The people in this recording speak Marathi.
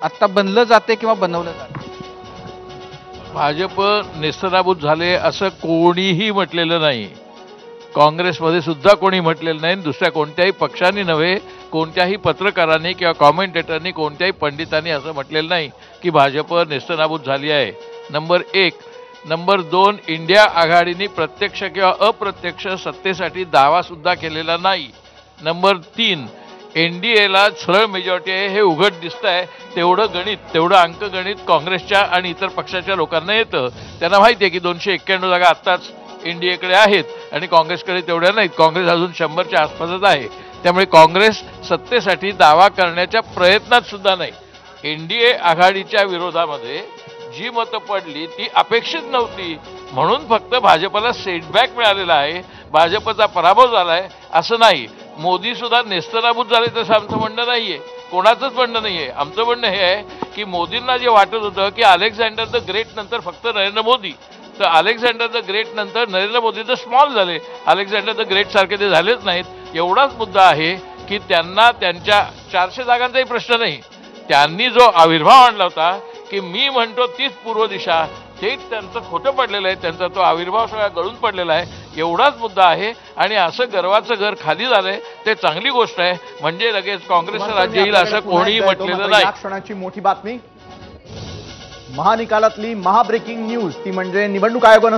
आता बनलं जाते किंवा बनवलं जाते? भाजप नेस्तनाबूत झाले असं कोणीही म्हटलेलं नाही. काँग्रेसमध्ये सुद्धा कोणी म्हटलेलं नाही. दुसऱ्या कोणत्याही पक्षांनी नव्हे, कोणत्याही पत्रकारांनी किंवा कॉमेंटेटरनी, कोणत्याही पंडितांनी असं म्हटलेलं नाही की भाजप नेस्तनाबूत झाली आहे. नंबर 1. नंबर 2, इंडिया आघाडीने प्रत्यक्ष किंवा अप्रत्यक्ष सत्तेसाठी दावा सुद्धा केलेला नाही. नंबर 3, NDAला सरळ मेजॉरिटी आहे हे उघड दिसतंय. तेवढं गणित, तेवढं अंकगणित काँग्रेसच्या आणि इतर पक्षाच्या लोकांना येतं. त्यांना माहिती आहे की 291 जागा आत्ताच NDAकडे आहेत आणि काँग्रेसकडे तेवढ्या नाहीत. काँग्रेस अजून 100च्या आसपासच आहे. त्यामुळे काँग्रेस सत्तेसाठी दावा करण्याच्या प्रयत्नात सुद्धा नाही. NDA आघाडीच्या विरोधामध्ये जी मतं पडली ती अपेक्षित नव्हती, म्हणून फक्त भाजपला सेटबॅक मिळालेला आहे, भाजपचा पराभव झाला आहे असं नाही. मोदी सुद्धा नेस्तनाबूत झाले तसं आमचं म्हणणं नाहीये, कोणाचंच म्हणणं नाहीये. आमचं म्हणणं हे आहे की मोदींना जे वाटत होतं की अलेक्झांडर द ग्रेट नंतर फक्त नरेंद्र मोदी, तर अलेक्झांडर द ग्रेट नंतर नरेंद्र मोदी तर स्मॉल झाले, अलेक्झांडर द ग्रेट सारखे ते झालेच नाहीत. एवढाच मुद्दा आहे की त्यांना त्यांच्या 400 जागांचाही प्रश्न नाही. त्यांनी जो आविर्भाव आणला होता की मी म्हणतो तीच पूर्व दिशा, तेच त्यांचं खोटं पडलेलं आहे. त्यांचा तो आविर्भाव सगळा गळून पडलेला आहे. एवढाच मुद्दा आहे. आणि असं गर्वाचं घर खाली झालंय ते चांगली गोष्ट आहे. म्हणजे लगेच काँग्रेसचं राज्य येईल असं कोणीही म्हटलेलं नाही. या क्षणाची मोठी बातमी, महानिकालातली महाब्रेकिंग न्यूज ती म्हणजे निवडणूक आयोगानं